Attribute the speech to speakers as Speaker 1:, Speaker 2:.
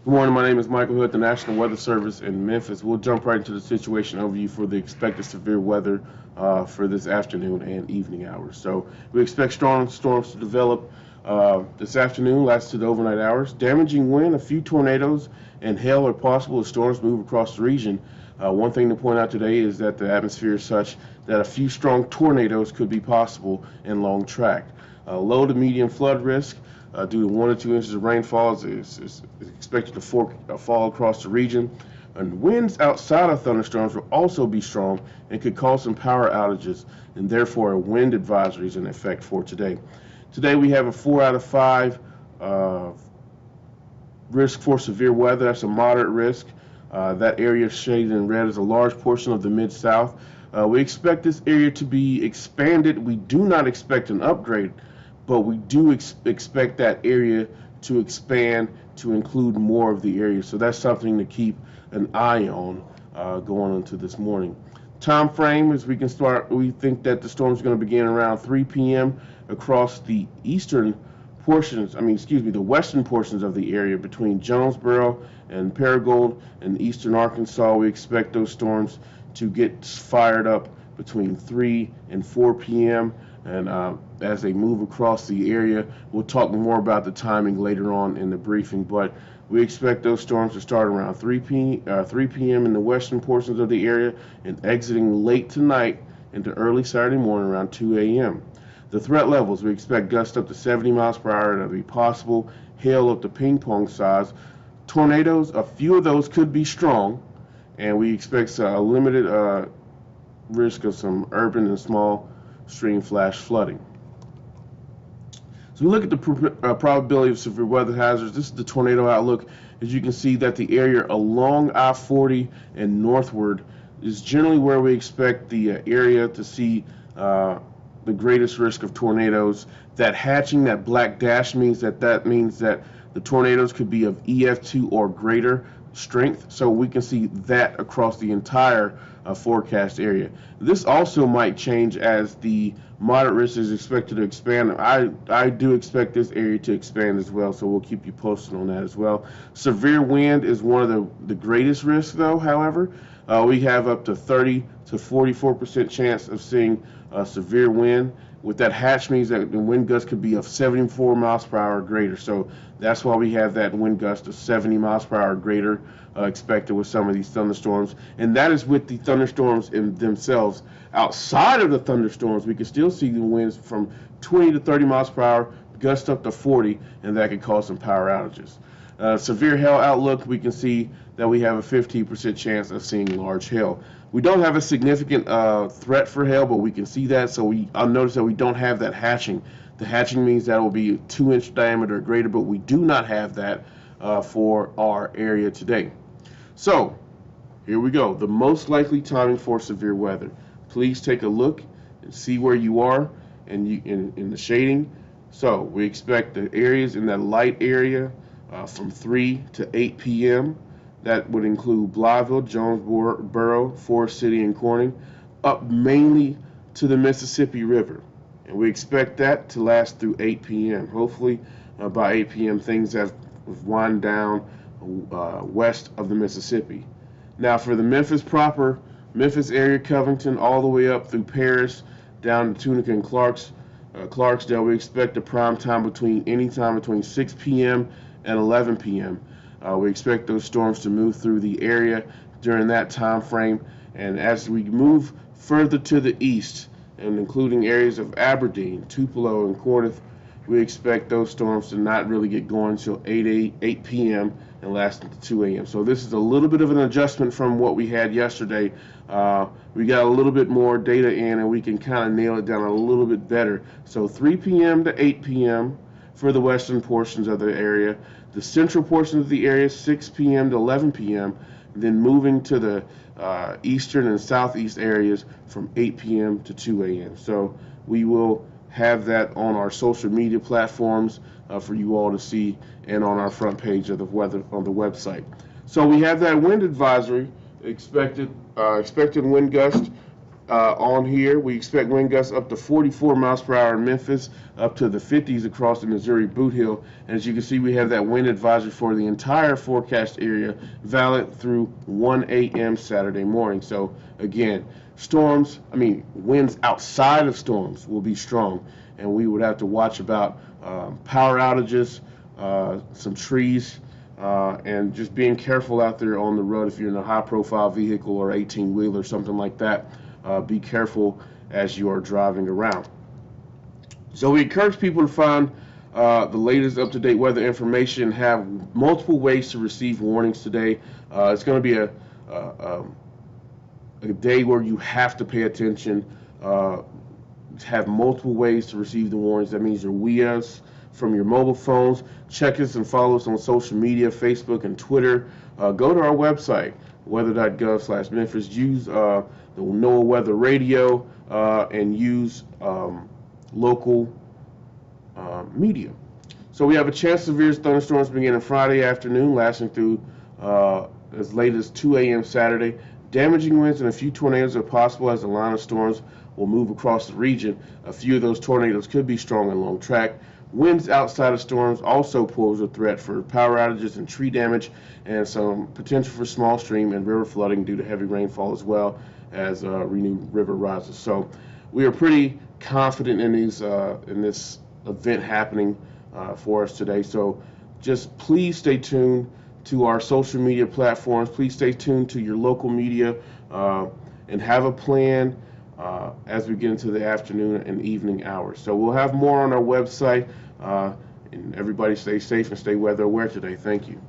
Speaker 1: Good morning, my name is Michael Hood, the National Weather Service in Memphis. We'll jump right into the situation overview for the expected severe weather for this afternoon and evening hours. So we expect strong storms to develop this afternoon, last to the overnight hours. Damaging wind, a few tornadoes, and hail are possible as storms move across the region. One thing to point out today is that the atmosphere is such that a few strong tornadoes could be possible in long track. Low to medium flood risk. Due to 1 or 2 inches of rainfall is expected to fall across the region. And winds outside of thunderstorms will also be strong and could cause some power outages, and therefore a wind advisory is in effect for today. Today we have a 4 out of 5 risk for severe weather. That's a moderate risk. That area shaded in red is a large portion of the Mid-South. We expect this area to be expanded. We do not expect an upgrade, but we do expect that area to expand to include more of the area. So that's something to keep an eye on going into this morning. Time frame is we think that the storm is going to begin around 3 p.m. across the the western portions of the area between Jonesboro and Paragould and eastern Arkansas. We expect those storms to get fired up between 3 and 4 p.m. and as they move across the area. We'll talk more about the timing later on in the briefing, but we expect those storms to start around 3 p.m. in the western portions of the area and exiting late tonight into early Saturday morning around 2 a.m. The threat levels, we expect gusts up to 70 miles per hour to be possible, hail up to ping pong size, tornadoes, a few of those could be strong, and we expect a limited risk of some urban and small stream flash flooding. So we look at the probability of severe weather hazards. This is the tornado outlook. As you can see that the area along I-40 and northward is generally where we expect the area to see the greatest risk of tornadoes. That hatching, that black dash means that the tornadoes could be of EF2 or greater strength, so we can see that across the entire forecast area. This also might change as the moderate risk is expected to expand. I do expect this area to expand as well, so we'll keep you posted on that as well. Severe wind is one of the greatest risks, though. However, we have up to 30 to 44% chance of seeing severe wind. With that hatch means that the wind gust could be of 74 miles per hour or greater. So that's why we have that wind gust of 70 miles per hour or greater expected with some of these thunderstorms. And that is with the thunderstorms in themselves. Outside of the thunderstorms, we can still see the winds from 20 to 30 miles per hour, gust up to 40, and that could cause some power outages. Severe hail outlook, we can see that we have a 15% chance of seeing large hail. We don't have a significant threat for hail, but we can see that. So I'll notice that we don't have that hatching. The hatching means that will be 2-inch diameter or greater, but we do not have that for our area today. So here we go. The most likely timing for severe weather. Please take a look and see where you are in the shading. So we expect the areas in that light area from 3 to 8 p.m. That would include Blytheville, Jonesboro, Forest City, and Corning, up mainly to the Mississippi River. And we expect that to last through 8 p.m. Hopefully, by 8 p.m., things have wound down west of the Mississippi. Now, for the Memphis proper, Memphis area, Covington, all the way up through Paris, down to Tunica and Clarksdale, we expect a prime time anytime between 6 p.m. and 11 p.m. We expect those storms to move through the area during that time frame, and as we move further to the east, and including areas of Aberdeen, Tupelo, and Cardiff, we expect those storms to not really get going until 8 p.m. and last until 2 a.m. So this is a little bit of an adjustment from what we had yesterday. We got a little bit more data in, and we can kind of nail it down a little bit better. So 3 p.m. to 8 p.m. for the western portions of the area. The central portion of the area, 6 p.m. to 11 p.m., then moving to the eastern and southeast areas from 8 p.m. to 2 a.m. So we will have that on our social media platforms for you all to see, and on our front page of the weather on the website. So we have that wind advisory, expected wind gust On here, we expect wind gusts up to 44 miles per hour in Memphis, up to the 50s across the Missouri Boot Hill. And as you can see, we have that wind advisory for the entire forecast area, valid through 1 a.m. Saturday morning. So again, winds outside of storms will be strong, and we would have to watch about power outages, some trees, and just being careful out there on the road. If you're in a high-profile vehicle or 18-wheeler, something like that, be careful as you are driving around. So we encourage people to find the latest up-to-date weather information, have multiple ways to receive warnings today. It's going to be a day where you have to pay attention, have multiple ways to receive the warnings. That means your WIAs from your mobile phones. Check us and follow us on social media, Facebook and Twitter. Go to our website, weather.gov/Memphis. Use the NOAA Weather Radio and use local media. So we have a chance of severe thunderstorms beginning Friday afternoon, lasting through as late as 2 a.m. Saturday. Damaging winds and a few tornadoes are possible as the line of storms will move across the region. A few of those tornadoes could be strong and long track. Winds outside of storms also pose a threat for power outages and tree damage, and some potential for small stream and river flooding due to heavy rainfall, as well as renewed river rises. So we are pretty confident in this event happening for us today. So just please stay tuned to our social media platforms. Please stay tuned to your local media and have a plan as we get into the afternoon and evening hours. So we'll have more on our website, and everybody stay safe and stay weather aware today. Thank you.